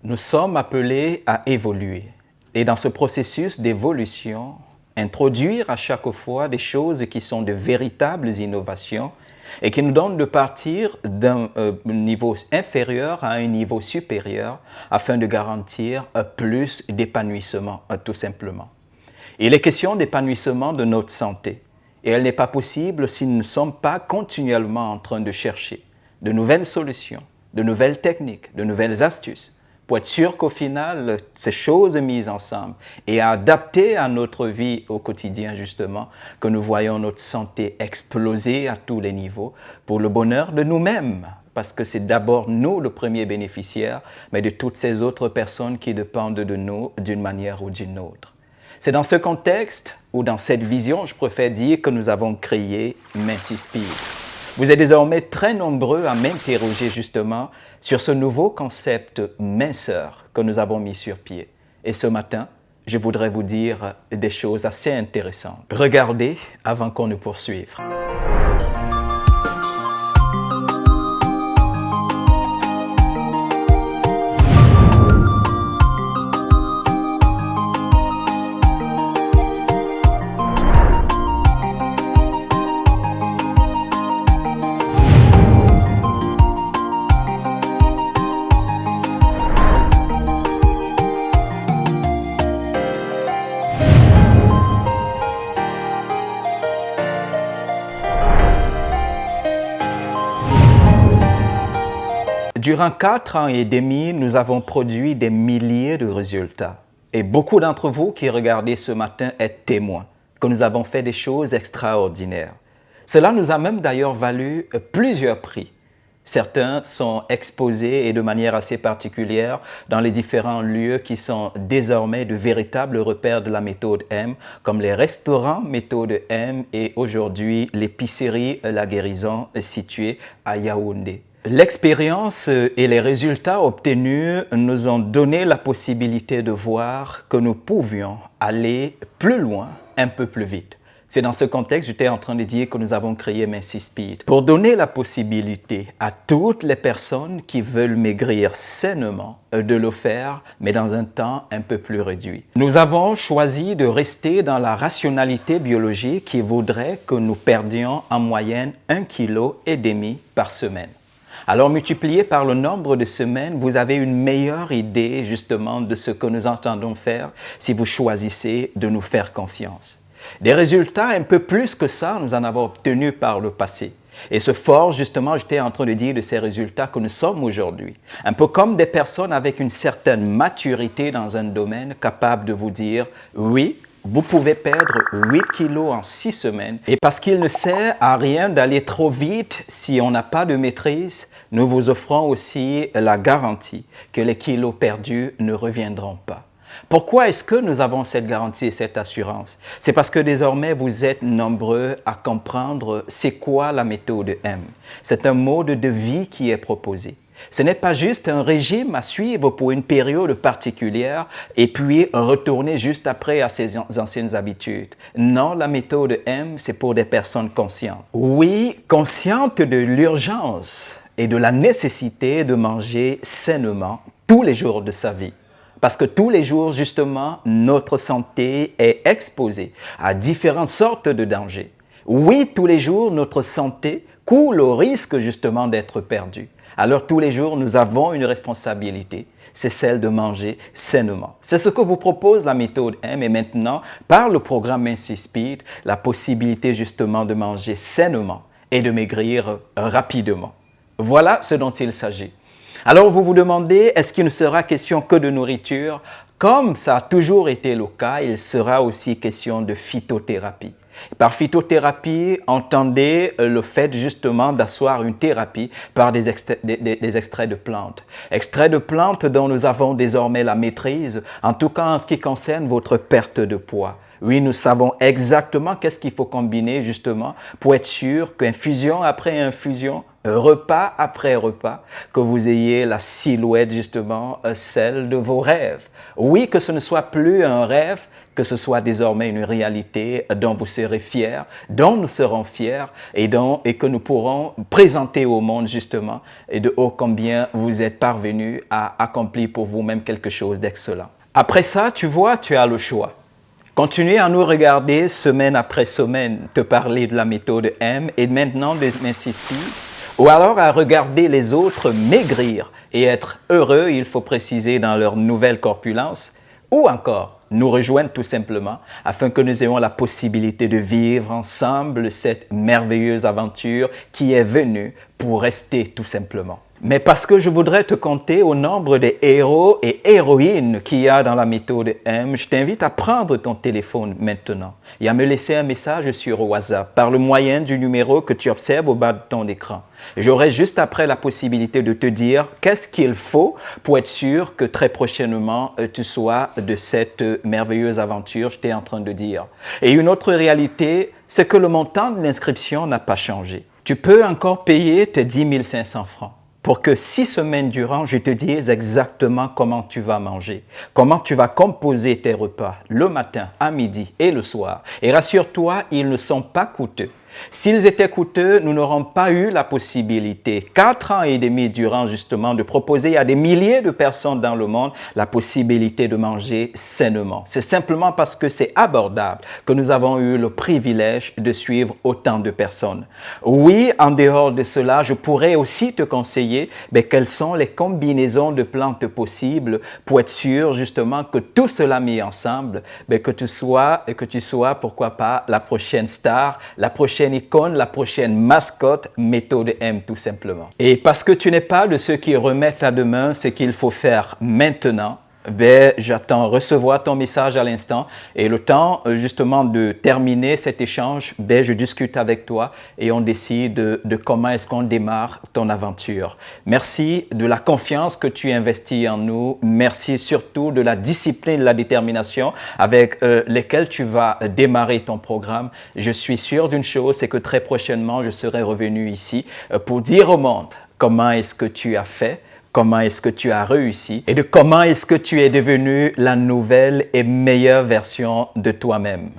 Nous sommes appelés à évoluer et dans ce processus d'évolution, introduire à chaque fois des choses qui sont de véritables innovations et qui nous donnent de partir d'un niveau inférieur à un niveau supérieur afin de garantir plus d'épanouissement, tout simplement. Il est question d'épanouissement de notre santé et elle n'est pas possible si nous ne sommes pas continuellement en train de chercher de nouvelles solutions, de nouvelles techniques, de nouvelles astuces pour être sûr qu'au final, ces choses mises ensemble et adaptées à notre vie au quotidien justement, que nous voyons notre santé exploser à tous les niveaux pour le bonheur de nous-mêmes. Parce que c'est d'abord nous le premier bénéficiaire, mais de toutes ces autres personnes qui dépendent de nous d'une manière ou d'une autre. C'est dans ce contexte ou dans cette vision, je préfère dire, que nous avons créé Mincy Speed. Vous êtes désormais très nombreux à m'interroger justement sur ce nouveau concept minceur que nous avons mis sur pied. Et ce matin, je voudrais vous dire des choses assez intéressantes. Regardez avant qu'on ne poursuive. Durant 4 ans et demi, nous avons produit des milliers de résultats. Et beaucoup d'entre vous qui regardez ce matin êtes témoins que nous avons fait des choses extraordinaires. Cela nous a même d'ailleurs valu plusieurs prix. Certains sont exposés et de manière assez particulière dans les différents lieux qui sont désormais de véritables repères de la méthode M, comme les restaurants méthode M et aujourd'hui l'épicerie La Guérison située à Yaoundé. L'expérience et les résultats obtenus nous ont donné la possibilité de voir que nous pouvions aller plus loin, un peu plus vite. C'est dans ce contexte que j'étais en train de dire que nous avons créé Mincy Speed pour donner la possibilité à toutes les personnes qui veulent maigrir sainement de le faire, mais dans un temps un peu plus réduit. Nous avons choisi de rester dans la rationalité biologique qui voudrait que nous perdions en moyenne 1,5 kg par semaine. Alors, multiplié par le nombre de semaines, vous avez une meilleure idée justement de ce que nous entendons faire si vous choisissez de nous faire confiance. Des résultats un peu plus que ça, nous en avons obtenus par le passé. Et ce fort, justement, j'étais en train de dire de ces résultats que nous sommes aujourd'hui. Un peu comme des personnes avec une certaine maturité dans un domaine, capables de vous dire « oui ». Vous pouvez perdre 8 kilos en 6 semaines. Et parce qu'il ne sert à rien d'aller trop vite si on n'a pas de maîtrise, nous vous offrons aussi la garantie que les kilos perdus ne reviendront pas. Pourquoi est-ce que nous avons cette garantie et cette assurance? C'est parce que désormais, vous êtes nombreux à comprendre c'est quoi la méthode M. C'est un mode de vie qui est proposé. Ce n'est pas juste un régime à suivre pour une période particulière et puis retourner juste après à ses anciennes habitudes. Non, la méthode M, c'est pour des personnes conscientes. Oui, conscientes de l'urgence et de la nécessité de manger sainement tous les jours de sa vie. Parce que tous les jours, justement, notre santé est exposée à différentes sortes de dangers. Oui, tous les jours, notre santé court au risque justement d'être perdue. Alors tous les jours, nous avons une responsabilité, c'est celle de manger sainement. C'est ce que vous propose la méthode M et maintenant, par le programme Mincy Speed, la possibilité justement de manger sainement et de maigrir rapidement. Voilà ce dont il s'agit. Alors vous vous demandez, est-ce qu'il ne sera question que de nourriture? Comme ça a toujours été le cas, il sera aussi question de phytothérapie. Par phytothérapie, entendez le fait justement d'asseoir une thérapie par des extraits de plantes. Extraits de plantes dont nous avons désormais la maîtrise, en tout cas en ce qui concerne votre perte de poids. Oui, nous savons exactement qu'est-ce qu'il faut combiner justement pour être sûr qu'infusion après infusion, repas après repas, que vous ayez la silhouette justement, celle de vos rêves. Oui, que ce ne soit plus un rêve, que ce soit désormais une réalité dont vous serez fiers, dont nous serons fiers et que nous pourrons présenter au monde justement et de haut combien vous êtes parvenus à accomplir pour vous-même quelque chose d'excellent. Après ça, tu vois, tu as le choix. Continuez à nous regarder semaine après semaine, te parler de la méthode M et maintenant de m'insister, ou alors à regarder les autres maigrir et être heureux, il faut préciser, dans leur nouvelle corpulence, ou encore nous rejoindre tout simplement afin que nous ayons la possibilité de vivre ensemble cette merveilleuse aventure qui est venue pour rester tout simplement. Mais parce que je voudrais te compter au nombre des héros et héroïnes qu'il y a dans la méthode M, je t'invite à prendre ton téléphone maintenant et à me laisser un message sur WhatsApp par le moyen du numéro que tu observes au bas de ton écran. J'aurai juste après la possibilité de te dire qu'est-ce qu'il faut pour être sûr que très prochainement tu sois de cette merveilleuse aventure, je t'ai en train de dire. Et une autre réalité, c'est que le montant de l'inscription n'a pas changé. Tu peux encore payer tes 10 500 francs. Pour que 6 semaines durant, je te dise exactement comment tu vas manger, comment tu vas composer tes repas le matin, à midi et le soir. Et rassure-toi, ils ne sont pas coûteux. S'ils étaient coûteux, nous n'aurons pas eu la possibilité, 4 ans et demi durant justement, de proposer à des milliers de personnes dans le monde la possibilité de manger sainement. C'est simplement parce que c'est abordable que nous avons eu le privilège de suivre autant de personnes. Oui, en dehors de cela, je pourrais aussi te conseiller quelles sont les combinaisons de plantes possibles pour être sûr justement que tout cela mis ensemble, que tu sois, pourquoi pas, la prochaine star, la prochaine icône, la prochaine mascotte, méthode M tout simplement. Et parce que tu n'es pas de ceux qui remettent à demain ce qu'il faut faire maintenant, j'attends recevoir ton message à l'instant et le temps justement de terminer cet échange, je discute avec toi et on décide de comment est-ce qu'on démarre ton aventure. Merci de la confiance que tu investis en nous. Merci surtout de la discipline, de la détermination avec lesquelles tu vas démarrer ton programme. Je suis sûr d'une chose, c'est que très prochainement, je serai revenu ici pour dire au monde comment est-ce que tu as fait, comment est-ce que tu as réussi et de comment est-ce que tu es devenu la nouvelle et meilleure version de toi-même.